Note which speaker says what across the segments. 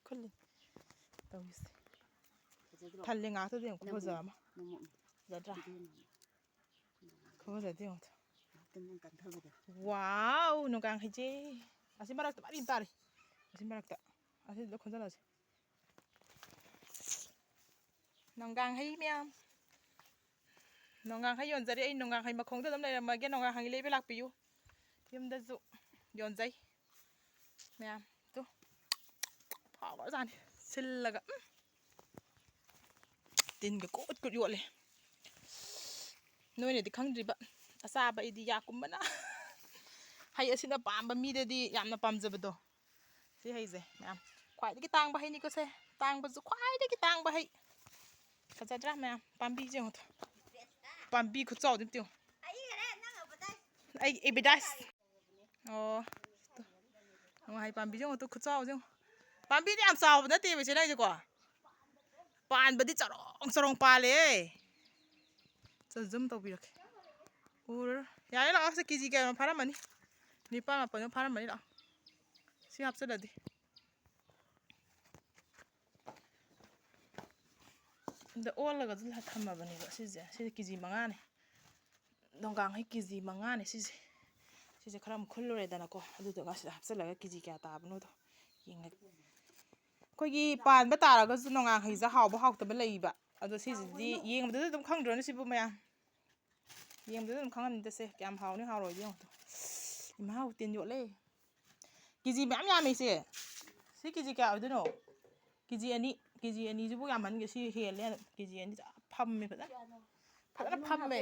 Speaker 1: ꯈꯨꯜꯂꯤ ꯇꯧꯔꯤꯁꯦ ꯊꯜꯂꯦ ꯉꯥꯛꯇꯗꯤ ꯌꯥꯝ ꯈꯨꯐꯖ ꯑꯃ ꯐꯖꯗ꯭ꯔꯥ ꯈꯨꯐꯖꯗꯤ ꯌꯦꯡꯉꯣ ꯋꯥꯎ ꯅꯣꯡꯒꯥꯡ ꯍꯩꯖꯦ ꯑꯁꯤ ꯃꯔꯛꯇ ꯃꯔꯤ ꯑꯃ ꯇꯥꯔꯤ ꯑꯁꯤ ꯃꯔꯛꯇ ꯑꯁꯤꯗ ꯈꯣꯟꯖꯜꯂꯁꯤ ꯅꯣꯡꯒꯥꯡ ꯍꯩ ꯃꯌꯥꯝ ꯅꯣꯡꯒꯥꯡ ꯍꯩ ꯌꯣꯟꯖꯔꯤ ꯑꯩ ꯅꯣꯡꯒꯥꯡ ꯍꯩ ꯃꯈꯣꯡꯗ ꯑꯗꯨꯝ ꯂꯩꯔꯝꯃꯒꯦ ꯅꯣꯡꯒꯥꯡ ꯍꯩ ꯂꯩꯕ ꯂꯥꯛꯄꯤꯌꯨ ꯌꯨꯝꯗꯁꯨ ꯌꯣꯟꯖꯩ ꯃꯌꯥꯝ ꯇꯨ ꯐꯥꯎꯈ꯭ꯔꯖꯥꯠꯅꯤ ꯁꯤꯜꯂꯒ ꯇꯤꯟꯒ ꯀꯨꯠ ꯀꯨꯠ ꯌꯣꯠꯂꯦ ꯅꯣꯏꯅꯗꯤ ꯈꯪꯗ꯭ꯔꯤꯕ ꯑꯆꯥꯕ ꯑꯩꯗꯤ ꯌꯥꯛꯀꯨꯝꯕꯅ ꯍꯩ ꯑꯁꯤꯅ ꯄꯥꯝꯕ ꯃꯤꯗꯗꯤ ꯌꯥꯝꯅ ꯄꯥꯝꯖꯕꯗꯣ ꯁꯤ ꯍꯩꯁꯦ ꯃꯌꯥꯝ ꯈ꯭ꯋꯥꯏꯗꯒꯤ ꯇꯥꯡꯕ ꯍꯩꯅꯤꯀꯣꯁꯦ ꯇꯥꯡꯕꯁꯨ ꯈ꯭ꯋꯥꯏꯗꯒꯤ ꯇꯥꯡꯕ ꯍꯩ ꯐꯖꯗ꯭ꯔꯥ ꯃꯌꯥꯝ ꯄꯥꯝꯕꯤꯁꯦ ꯌꯦꯡꯉꯣ ꯄꯥꯝꯕꯤ ꯈꯨꯆꯥꯎꯗꯤ ꯑꯝꯇ ꯌꯦꯡꯉꯣ ꯑꯩ ꯑꯦꯕꯤꯗꯥꯏꯁ ꯑꯣ ꯅꯨꯡꯉꯥꯏ ꯄꯥꯝꯕꯤꯁꯦ ꯌꯦꯡꯉꯣ ꯇꯨ ꯈꯨꯆꯥꯎꯁꯦ ꯌꯦꯡꯉꯣ ꯄꯥꯝꯕꯤꯗꯤ ꯌꯥꯝ ꯆꯥꯎꯕ ꯅꯠꯇꯦꯕ ꯏꯆꯦ ꯅꯪꯁꯦꯀꯣ ꯄꯥꯟꯕꯗꯤ ꯆꯔꯣꯡ ꯆꯔꯣꯡ ꯄꯥꯜꯂꯦ ꯖꯨꯝ ꯇꯧꯕꯤꯔꯛꯀꯦ ꯎꯔ ꯌꯥꯔꯦ ꯂꯥꯛꯑꯣ ꯁꯤ ꯀꯦꯖꯤ ꯀꯌꯥꯅꯣ ꯐꯥꯔꯝꯃꯅꯤ 9-10 ꯐꯥꯔꯝꯃꯅꯤ ꯂꯥꯛꯑꯣ ꯁꯤ ꯍꯥꯞꯆꯜꯂꯗꯤ ꯁꯤꯗ ꯑꯣꯜꯂꯒꯁꯨ ꯊꯝꯃꯕꯅꯦꯕ ꯁꯤꯁꯦ ꯀꯦꯖꯤ 5ꯅꯤ ꯅꯣꯡꯒꯥꯡ ꯍꯩ ꯀꯦꯖꯤ 5ꯅꯤ ꯁꯤꯁꯦ ꯈꯔ ꯑꯃꯨꯛ ꯈꯨꯜꯂꯨꯔꯦꯗꯅꯀꯣ ꯑꯗꯨꯗꯨꯒ ꯁꯤꯗ ꯍꯥꯞꯆꯤꯜꯂꯒ ꯀꯦꯖꯤ ꯀꯌꯥ ꯇꯥꯕꯅꯣꯗꯣ ꯌꯦꯡꯉꯒꯦ ꯑꯩꯈꯣꯏꯒꯤ ꯄꯥꯟꯕ ꯇꯥꯔꯒꯁꯨ ꯅꯣꯡꯒꯥꯡ ꯍꯩꯁꯦ ꯍꯥꯎꯕ ꯍꯥꯎꯇꯕ ꯂꯩꯕ ꯑꯗꯣ ꯁꯤꯁꯤꯗꯤ ꯌꯦꯡꯕꯗꯁꯨ ꯑꯗꯨꯝ ꯈꯪꯗ꯭ꯔꯣꯅꯦ ꯁꯤꯕꯨ ꯃꯌꯥꯝ ꯌꯦꯡꯕꯗꯁꯨ ꯑꯗꯨꯝ ꯈꯪꯉꯝꯅꯤꯗꯁꯦ ꯀꯌꯥꯝ ꯍꯥꯎꯅꯤ ꯍꯥꯎꯔꯣꯏꯗꯤ ꯌꯦꯡꯉꯣ ꯏꯃꯥꯎ ꯇꯤꯟ ꯌꯣꯠꯂꯦ ꯀꯦꯖꯤ ꯃꯌꯥꯝ ꯌꯥꯝꯃꯦ ꯏꯆꯦ ꯁꯤ ꯀꯦꯖꯤ ꯀꯌꯥ ꯑꯣꯏꯗꯣꯏꯅꯣ ꯀꯦꯖꯤ 2 ꯀꯦꯖꯤ 2ꯁꯤꯕꯨ ꯌꯥꯝꯃꯟꯒꯦ ꯁꯤ ꯍꯦꯜꯂꯦ ꯀꯦꯖꯤ 2 ꯐꯝꯃꯦ ꯐꯖꯅ ꯐꯝꯃꯦ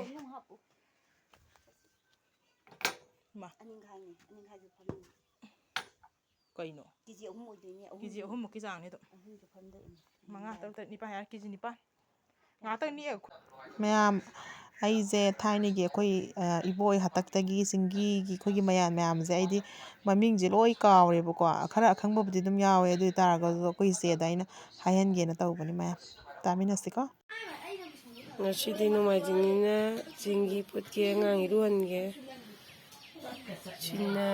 Speaker 1: ꯀꯩꯅꯣ ꯀꯦꯖꯤ 3 ꯑꯣꯏꯗꯣꯏꯅꯦ ꯀꯦꯖꯤ 3ꯃꯨꯛꯀꯤ ꯆꯥꯡꯅꯤ ꯑꯗꯨꯝ 5 6 7 8 9 ꯀꯦꯖꯤ 9 ꯉꯥꯛꯇꯪ ꯅꯤꯛꯑ ꯃꯌꯥꯝ ꯑꯩꯁꯦ ꯊꯥꯏꯅꯒꯤ ꯑꯩꯈꯣꯏ ꯏꯕꯣꯏ ꯍꯥꯛꯇꯛꯇꯒꯤ ꯆꯤꯡꯒꯤꯒꯤ ꯑꯩꯈꯣꯏꯒꯤ ꯃꯌꯥꯝꯁꯦ ꯑꯩꯗꯤ ꯃꯃꯤꯡꯁꯦ ꯂꯣꯏ ꯀꯥꯎꯔꯦꯕꯀꯣ ꯈꯔ ꯑꯈꯪꯕꯕꯨꯗꯤ ꯑꯗꯨꯝ ꯌꯥꯎꯋꯦ ꯑꯗꯨ ꯑꯣꯏ ꯇꯥꯔꯒꯁꯨ ꯑꯩꯈꯣꯏ ꯏꯆꯦꯗ ꯑꯩꯅ ꯍꯥꯏꯍꯟꯒꯦꯅ ꯇꯧꯕꯅꯤ ꯃꯌꯥꯝ ꯇꯥꯃꯤꯟꯅꯁꯤꯀꯣ ꯉꯁꯤꯗꯤ ꯅꯣꯡꯃꯥꯏꯖꯤꯡꯅꯤꯅ ꯆꯤꯡꯒꯤ ꯐꯨꯠꯀꯦ ꯑꯉꯥꯡ ꯏꯔꯨꯍꯟꯒꯦ ꯁꯤꯅ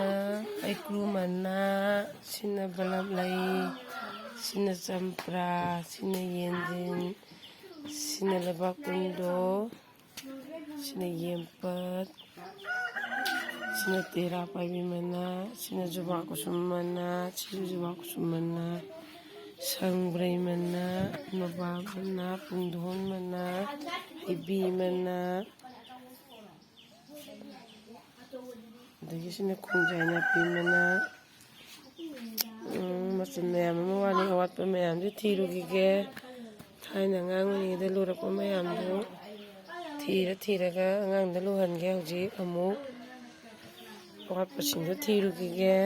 Speaker 1: ꯍꯩꯀ꯭ꯔꯨ ꯃꯅꯥ ꯁꯤꯅ ꯕꯂꯞ ꯂꯩ ꯁꯤꯅ ꯆꯝꯄ꯭ꯔꯥ ꯁꯤꯅ ꯌꯦꯟꯗꯦꯝ sini lebak kundo, sini yempat, sini tera pabi mana, sini jubak kusum mana, sini jubak kusum mana, sangbrai mana, nobak mana, pungdhon mana, ibi mana, dari sini kunjai napi mana, macam mana mawani awat pemayam tu tiru gige. Thailand ngang ni lura pa mayam do thira ga ngang da luhan ge hauji amu wat pa sing do thiru gi ge